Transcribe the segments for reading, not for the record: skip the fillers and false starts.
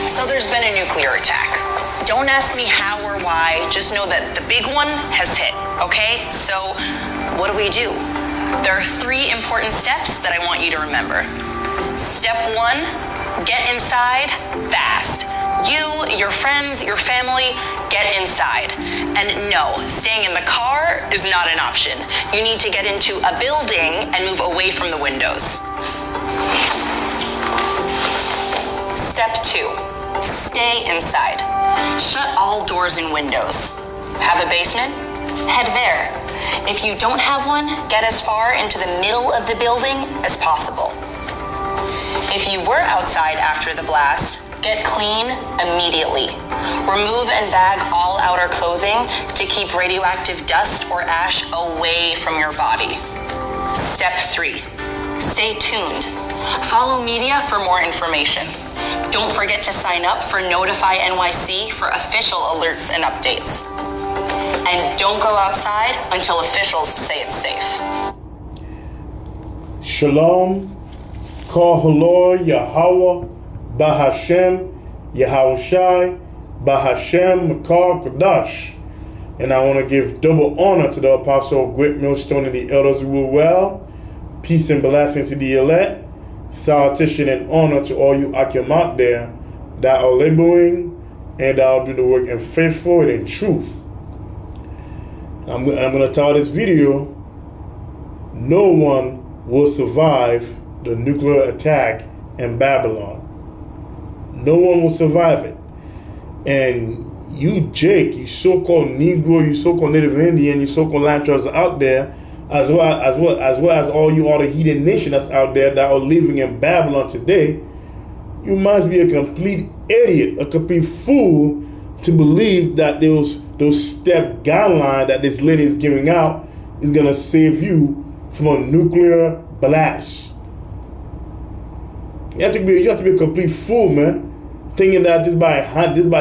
So there's been a nuclear attack. Don't ask me how or why, just know that the big one has hit, okay? So what do? There are 3 important steps that I want you to remember. Step 1, get inside fast. You, your friends, your family, get inside. And no, staying in the car is not an option. You need to get into a building and move away from the windows. Step 2, stay inside. Shut all doors and windows. Have a basement? Head there. If you don't have one, get as far into the middle of the building as possible. If you were outside after the blast, get clean immediately. Remove and bag all outer clothing to keep radioactive dust or ash away from your body. Step 3, stay tuned. Follow media for more information. Don't forget to sign up for Notify NYC for official alerts and updates. And don't go outside until officials say it's safe. Shalom, Kol Halor Yahweh, Bahashem, Yahushai, Bahashem, Makar Kadash. And I want to give double honor to the Apostle Gwit Millstone and the elders who were well. Peace and blessing to the elect. Salutation and honor to all you Akim out there that are laboring and that are doing the work in faithful and in truth. I'm going to tell this video, no one will survive the nuclear attack in Babylon. No one will survive it. And you, Jake, you so-called Negro, you so-called Native Indian, you so-called land tribes out there, as well as all you other heathen nations that's out there that are living in Babylon today, you must be a complete idiot, a complete fool to believe that those step guidelines that this lady is giving out is gonna save you from a nuclear blast. You have to be a complete fool, man, thinking that just by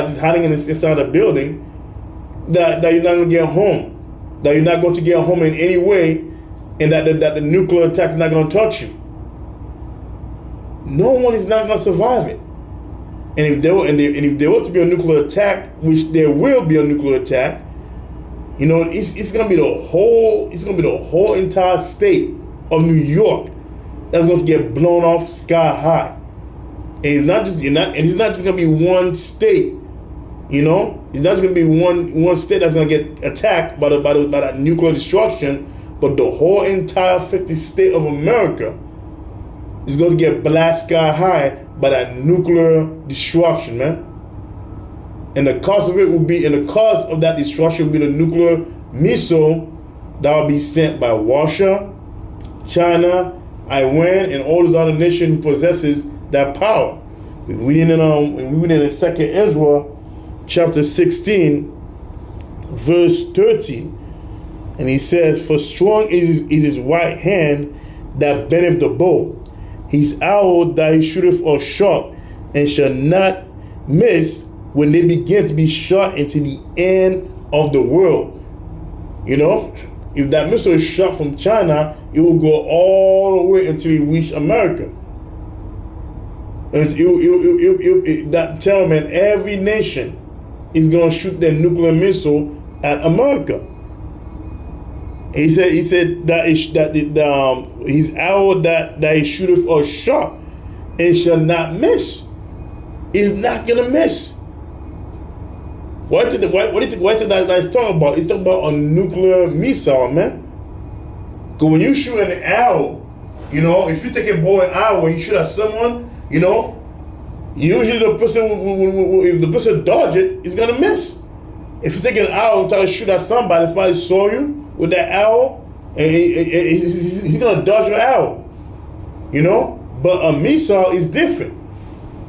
just hiding inside a building that you're not gonna get home. That you're not going to get home in any way, and that the nuclear attack is not going to touch you. No one is not going to survive it. And if there were to be a nuclear attack, which there will be a nuclear attack, you know, it's going to be the whole entire state of New York that's going to get blown off sky high. And it's not just going to be one state. You know, it's not going to be one state that's going to get attacked by that nuclear destruction, but the whole entire 50 state of America is going to get blasted sky high by that nuclear destruction, man. And the cause of that destruction will be the nuclear missile that will be sent by Russia, China, Iran, and all those other nations who possesses that power. We read in the Second Ezra, chapter 16, verse 13, and he says, "For strong is his right hand that bendeth the bow. His arrow that he shooteth are sharp, and shall not miss when they begin to be shot into the end of the world." You know, if that missile is shot from China, it will go all the way until it reach America. And that tell man, every nation is going to shoot their nuclear missile at America. He said that his arrow that he shooteth are sharp and shall not miss. It's not gonna miss. What did that is talking about? It's talking about a nuclear missile, man. Because when you shoot an arrow, you know, if you take a bow and arrow and you shoot at someone, you know, usually the person, if the person dodge it, he's gonna miss. If you take an arrow and try to shoot at somebody, somebody saw you with that arrow, and he's gonna dodge your arrow, you know. But a missile is different.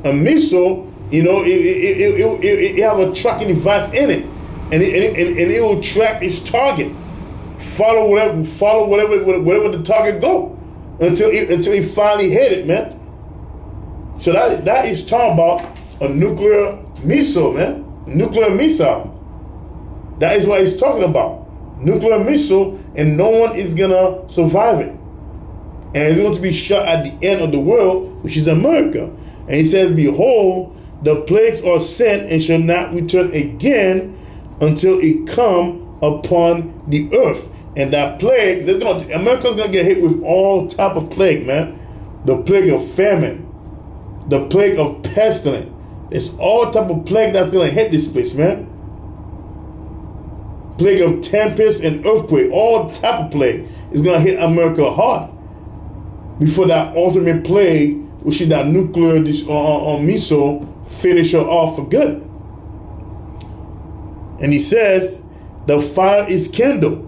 A missile, you know, it have a tracking device in it, and it will track its target, follow whatever the target go, until it finally hit it, man. So that is talking about a nuclear missile, man. Nuclear missile. That is what he's talking about. Nuclear missile, and no one is gonna survive it. And it's going to be shot at the end of the world, which is America. And he says, "Behold, the plagues are sent and shall not return again until it come upon the earth. And that plague, America's gonna get hit with all type of plague, man. The plague of famine, the plague of pestilence. It's all type of plague that's gonna hit this place, man. Plague of tempest and earthquake, all type of plague is gonna hit America hard before that ultimate plague, which is that nuclear missile, finish her off for good. And he says, the fire is kindled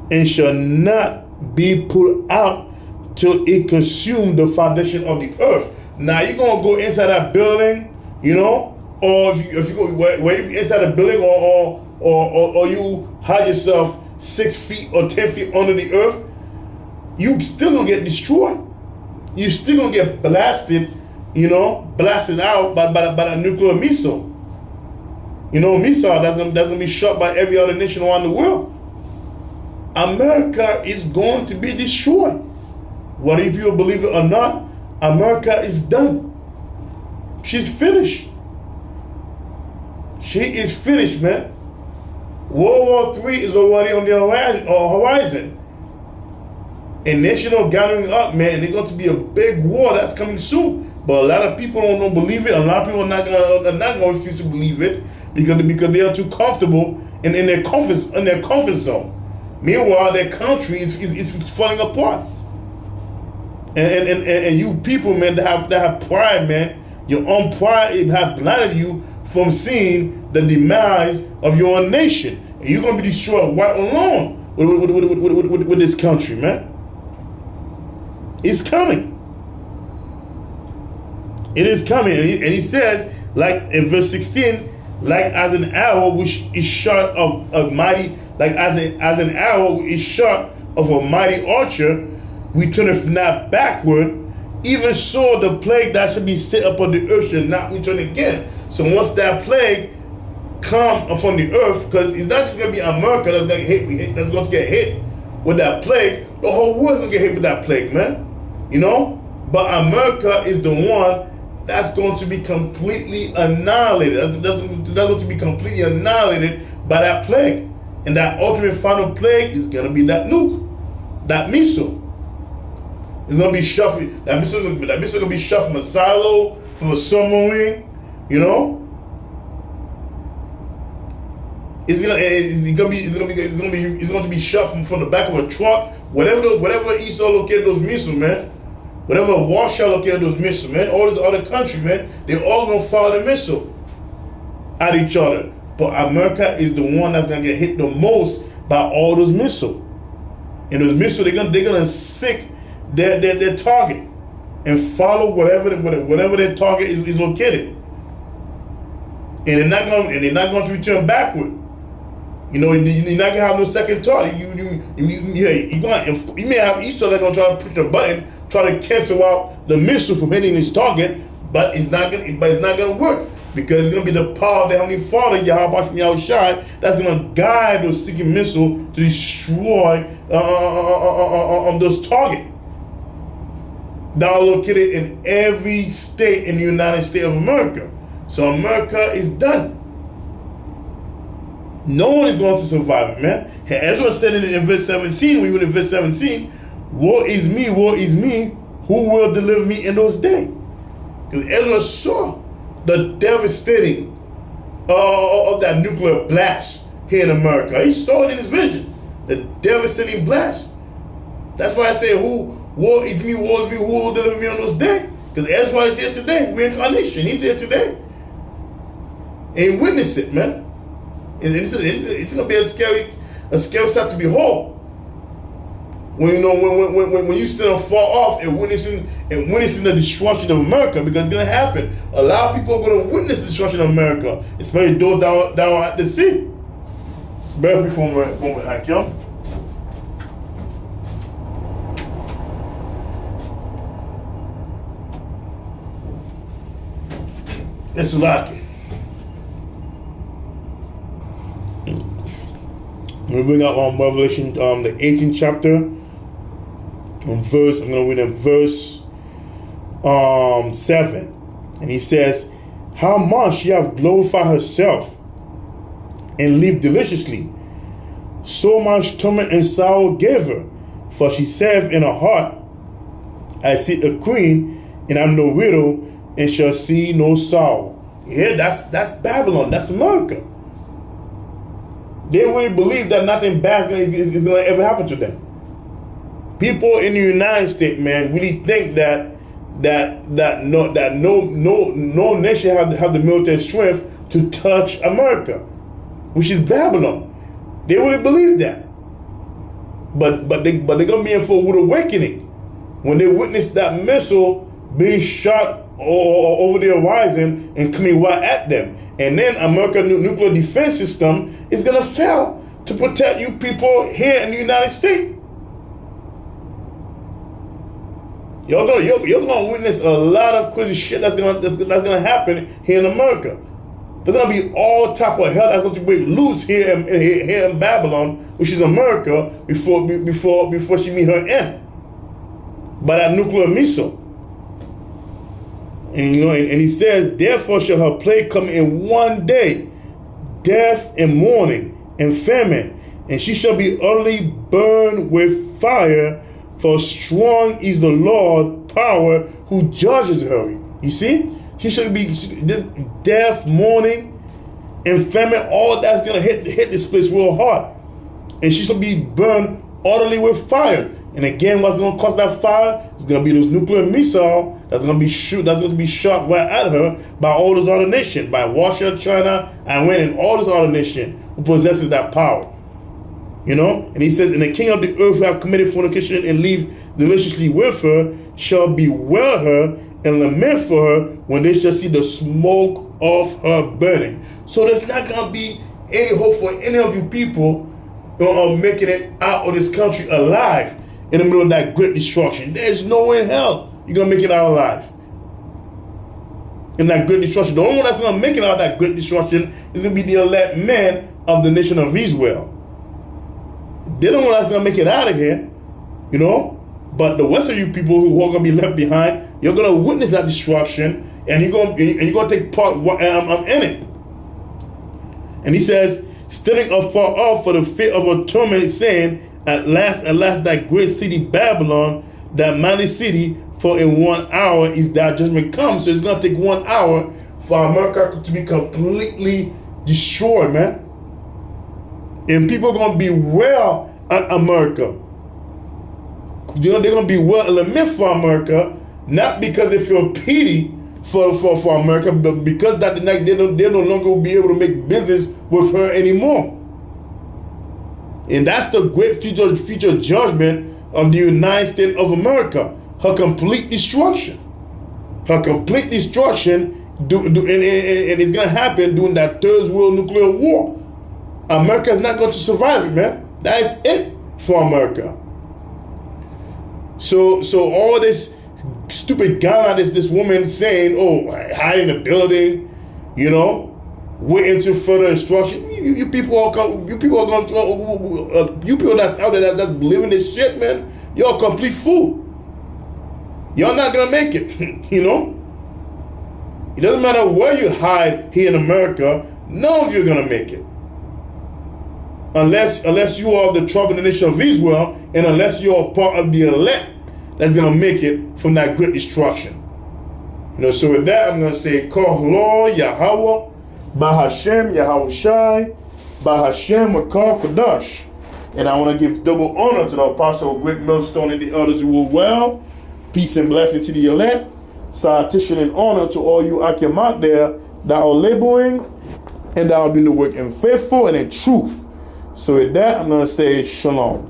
and shall not be put out till it consume the foundation of the earth. Now you're gonna go inside that building, you know, or if you go where you inside the building, or you hide yourself 6 feet or 10 feet under the earth, you still gonna get destroyed. You still gonna get blasted, you know, blasted out by a nuclear missile. You know, missile that's gonna be shot by every other nation around the world. America is going to be destroyed. Whether you people believe it or not, America is done. She's finished. She is finished, man. World War III is already on the horizon. A national gathering up, man. There's going to be a big war that's coming soon. But a lot of people don't believe it. A lot of people are not going to refuse to believe it because they are too comfortable in their comfort zone. Meanwhile, their country is falling apart. And you people, man, that have pride, man, your own pride have blinded you from seeing the demise of your own nation. And you're going to be destroyed right along with this country, man. It's coming. It is coming. And he says, like in verse 16, like as an arrow which is shot of a mighty, like as an arrow is shot of a mighty archer, we turneth not backward, even so the plague that should be set upon the earth shall not return again. So once that plague come upon the earth, because it's not just going to be America that's going to get hit with that plague, the whole world's going to get hit with that plague, man. You know? But America is the one that's going to be completely annihilated. That's going to be completely annihilated by that plague. And that ultimate final plague is going to be that nuke, that missile. It's going to be shot. That missile going to be shot from a silo, from a submarine, you know. It's going to be shot from the back of a truck. Whatever Esau located those missiles, man. Whatever Warsaw located those missiles, man. All these other countries, man. They're all going to fire the missile at each other. But America is the one that's going to get hit the most by all those missiles. And those missiles, they're going to seek their target and follow whatever their target is located. And they're not going to return backward. You know, you're not gonna have no second thought. You may have Esau that's gonna try to push the button, try to cancel out the missile from hitting his target, but it's not gonna work because it's gonna be the power of the Heavenly Father, Yahweh Yahushai, that's gonna guide those seeking missiles to destroy those targets that are located in every state in the United States of America. So America is done. No one is going to survive it, man. Ezra said it in verse 17, when we were in verse 17, woe is me, who will deliver me in those days? Because Ezra saw the devastating of that nuclear blast here in America. He saw it in his vision, the devastating blast. That's why I say, woe is me, who will deliver me on those days? Because Ezra is here today, reincarnation, he's here today. And he witnessed it, man. It's gonna be a scary sight to behold. When you still far off and witnessing the destruction of America, because it's gonna happen. A lot of people are gonna witness the destruction of America, especially those that are at the sea. Bear with me for a moment, Hakim. It's lucky. We bring out Revelation, the 18th chapter, I'm going to read in verse 7. And he says, how much she hath glorified herself and lived deliciously. So much torment and sorrow gave her, for she saith in her heart, I sit a queen, and I'm no widow, and shall see no sorrow. Yeah, that's Babylon. That's America. They really believe that nothing bad is going to ever happen to them. People in the United States, man, really think that no nation have the military strength to touch America, which is Babylon. They really believe that. But they're gonna be in for a rude awakening when they witness that missile being shot over the horizon and coming right at them. And then America's nuclear defense system is gonna fail to protect you people here in the United States. You're gonna witness a lot of crazy shit that's gonna happen here in America. There's gonna be all type of hell that's going to break loose here in Babylon, which is America, before she meet her end by that nuclear missile. And and he says, therefore shall her plague come in one day, death and mourning and famine, and she shall be utterly burned with fire. For strong is the Lord power who judges her. You see? She should be this death, mourning, and famine, all that's gonna hit this place real hard. And she should be burned utterly with fire. And again, what's gonna cause that fire? It's gonna be those nuclear missile that's gonna be shot right at her by all those other nations, by Russia, China, Iran, and all those other nations who possesses that power. And he says, and the king of the earth who have committed fornication and live deliciously with her shall bewail her and lament for her when they shall see the smoke of her burning. So there's not going to be any hope for any of you people making it out of this country alive in the middle of that great destruction. There's no way in hell you're going to make it out alive in that great destruction. The only one that's going to make it out of that great destruction is going to be the elect men of the nation of Israel. They're the one that's going to make it out of here, But the rest of you people who are going to be left behind, you're going to witness that destruction, and you're going to take part in it. And he says, standing afar off for the fear of a torment, saying, at last, that great city Babylon, that mighty city, for in 1 hour is that judgment come. So it's going to take 1 hour for America to be completely destroyed, man. And people are going to be well at America. They're going to be well and lament for America, not because they feel pity for America, but because that they no longer will be able to make business with her anymore. And that's the great future judgment of the United States of America. Her complete destruction. And it's going to happen during that Third World Nuclear War. America is not going to survive it, man. That's it for America. So all this stupid guideline this woman saying, hide in the building, wait until further instruction. You people that's out there that's believing this shit, man. You're a complete fool. You're not gonna make it. It doesn't matter where you hide here in America. None of you are gonna make it. Unless you are the tribe of the nation of Israel, and unless you are part of the elect that's going to make it from that great destruction. So with that, I'm going to say, Kohlo Yahweh, Bahashem Yahushai, Bahashem Makar Kadash. And I want to give double honor to the apostle of Great Millstone and the elders who were well. Peace and blessing to the elect. Salutation and honor to all you Akim out there that are laboring and that are doing the work in faithful and in truth. So with that, I'm going to say shalom.